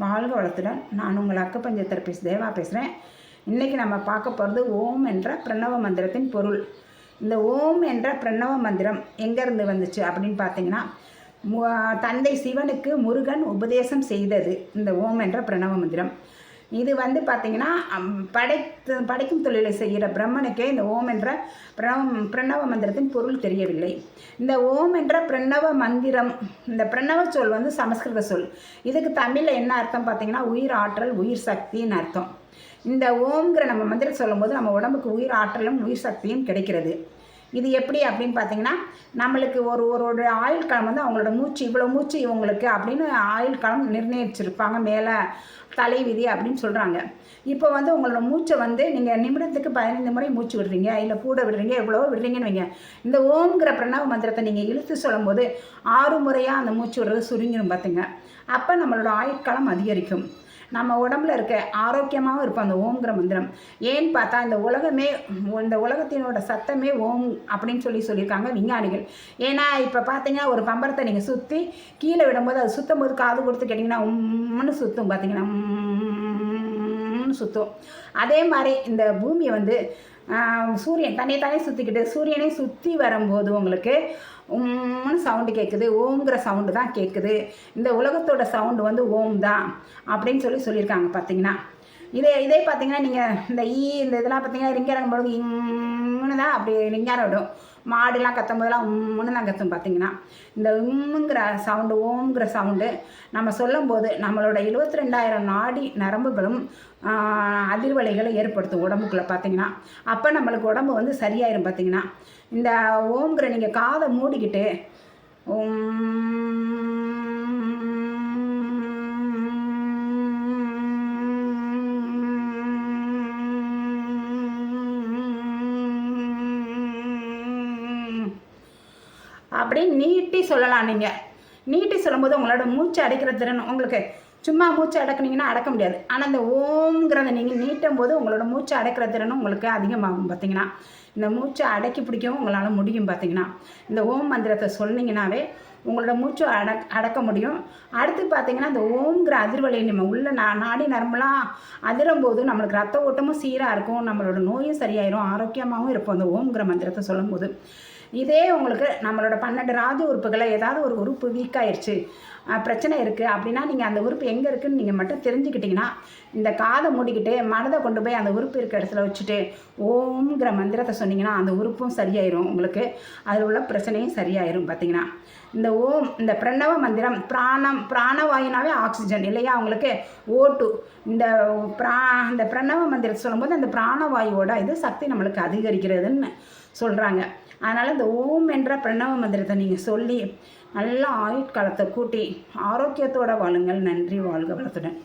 வாழ்க வளத்துடன். நான் உங்கள் அக்குபஞ்சர் தெரபிஸ்ட் தேவா பேசுகிறேன். இன்றைக்கி நம்ம பார்க்க போகிறது ஓம் என்ற பிரணவ மந்திரத்தின் பொருள். இந்த ஓம் என்ற பிரணவ மந்திரம் எங்கேருந்து வந்துச்சு அப்படின்னு பார்த்தீங்கன்னா, தந்தை சிவனுக்கு முருகன் உபதேசம் செய்தது இந்த ஓம் என்ற பிரணவ மந்திரம். இது பார்த்திங்கன்னா படைக்கும் தொழிலை செய்கிற பிரம்மனுக்கே இந்த ஓம் என்ற பிரணவ மந்திரத்தின் பொருள் தெரியவில்லை. இந்த ஓம் என்ற பிரணவ மந்திரம், இந்த பிரணவ சொல் சமஸ்கிருத சொல். இதுக்கு தமிழில் என்ன அர்த்தம் பார்த்திங்கன்னா, உயிர் ஆற்றல், உயிர் சக்தின்னு அர்த்தம். இந்த ஓம்ங்கிற நம்ம மந்திரம் சொல்லும்போது நம்ம உடம்புக்கு உயிர் ஆற்றலும் உயிர் சக்தியும் கிடைக்கிறது. இது எப்படி அப்படின்னு பார்த்தீங்கன்னா, நம்மளுக்கு ஒரு ஆயுள் காலம் அவங்களோட மூச்சு, இவ்வளோ மூச்சு இவங்களுக்கு அப்படின்னு ஆயுள் காலம் நிர்ணயிச்சிருப்பாங்க. மேலே தலை விதி அப்படின்னு சொல்கிறாங்க. இப்போ உங்களோட மூச்சை நீங்கள் நிமிடத்துக்கு 15 முறை மூச்சு விடுறீங்க, இல்லை கூட விடுறீங்க, எவ்வளோ விடுறீங்கன்னு வைங்க. இந்த ஓம்ங்கிற பிரணவ மந்திரத்தை நீங்கள் இழுத்து சொல்லும் போது 6 முறையாக அந்த மூச்சு விடுறது சுருங்கிடும் பார்த்துங்க. அப்போ நம்மளோட ஆயுட்காலம் அதிகரிக்கும். நம்ம உடம்புல இருக்க ஆரோக்கியமாகவும் இருக்கும் அந்த ஓம்ங்கிற மந்திரம். ஏன்னு பார்த்தா இந்த உலகத்தினோட சத்தமே ஓம் அப்படின்னு சொல்லியிருக்காங்க விஞ்ஞானிகள். ஏன்னா இப்போ பார்த்தீங்கன்னா, ஒரு பம்பரத்தை நீங்கள் சுற்றி கீழே விடும்போது அது சுற்றும் போது காது கொடுத்து கேட்டிங்கன்னா உம்முன்னு சுற்றும், பார்த்தீங்கன்னா சுற்றும். அதே மாதிரி இந்த பூமியை சூரியன் தன்னைத்தானே சுற்றிக்கிட்டு சூரியனை சுற்றி வரும்போது உங்களுக்கு சவுண்டு கேட்குது. ஓம்ங்கிற சவுண்டு தான் கேட்குது. இந்த உலகத்தோட சவுண்டு ஓம் தான் அப்படின்னு சொல்லியிருக்காங்க. பார்த்தீங்கன்னா இதே பார்த்தீங்கன்னா, நீங்கள் இந்த இதெல்லாம் பார்த்தீங்கன்னா ரிங்காரம் போது இம்முன்னு தான் அப்படி ரிங்காரம் விடும். மாடுலாம் கத்தும் போதெல்லாம் உம்முன்னு தான் கத்தும். பார்த்தீங்கன்னா இந்த உம்முங்கிற சவுண்டு, ஓம்ங்கிற சவுண்டு நம்ம சொல்லும்போது நம்மளோட 72,000 நாடி நரம்புகளும் அதிர்வலைகளை ஏற்படுத்தும் உடம்புக்குள்ளே. பார்த்தீங்கன்னா அப்போ நம்மளுக்கு உடம்பு சரியாயிரும். பார்த்தீங்கன்னா இந்த ஓம்ங்கிற நீங்கள் காதை மூடிக்கிட்டு அப்படின்னு நீட்டி சொல்லலாம். நீங்கள் நீட்டி சொல்லும்போது உங்களோட மூச்சு அடைக்கிற திறன், உங்களுக்கு சும்மா மூச்சு அடக்குனீங்கன்னா அடக்க முடியாது. ஆனால் இந்த ஓம்ங்கிறத நீங்கள் நீட்டும் போது உங்களோட மூச்சு அடக்கிற திறனும் உங்களுக்கு அதிகமாகும். பார்த்தீங்கன்னா இந்த மூச்சை அடக்கி பிடிக்கவும் உங்களால் முடியும். பார்த்தீங்கன்னா இந்த ஓம் மந்திரத்தை சொன்னீங்கன்னாவே உங்களோட மூச்சு அடக்க முடியும். அடுத்து பார்த்தீங்கன்னா இந்த ஓம்ங்கிற அதிர்வலை நம்ம உள்ள நாடி நரம்பெல்லாம் அதிரும் போது நம்மளுக்கு ரத்த ஓட்டமும் சீராக இருக்கும், நம்மளோட நோயும் சரியாயிரும், ஆரோக்கியமாகவும் இருப்போம் அந்த ஓம்ங்கிற மந்திரத்தை சொல்லும் போது. இதே உங்களுக்கு நம்மளோட 12 ராஜ உறுப்புகளை ஏதாவது ஒரு உறுப்பு வீக்காயிருச்சு, பிரச்சனை இருக்குது அப்படின்னா நீங்கள் அந்த உறுப்பு எங்கே இருக்குதுன்னு நீங்கள் மட்டும் தெரிஞ்சுக்கிட்டிங்கன்னா, இந்த காதை மூடிக்கிட்டு மனதை கொண்டு போய் அந்த உறுப்பு இருக்கிற இடத்துல வச்சுட்டு ஓம்ங்கிற மந்திரத்தை சொன்னீங்கன்னா அந்த உறுப்பும் சரியாயிரும். உங்களுக்கு அதில் உள்ள பிரச்சனையும் சரியாயிரும். பார்த்தீங்கன்னா இந்த ஓம், இந்த பிரணவ மந்திரம், பிராணவாயுனாவே ஆக்சிஜன் இல்லையா உங்களுக்கு, ஓட்டு. இந்த பிரணவ மந்திரத்தை சொல்லும்போது அந்த பிராணவாயுவோட இது சக்தி நம்மளுக்கு அதிகரிக்கிறதுன்னு சொல்கிறாங்க. அதனால் இந்த ஓம் என்ற பிரணவ மந்திரத்தை நீங்கள் சொல்லி நல்லா ஆயுட்காலத்தை கூட்டி ஆரோக்கியத்தோடு வாழுங்கள். நன்றி. வாழ்க வளத்துடன்.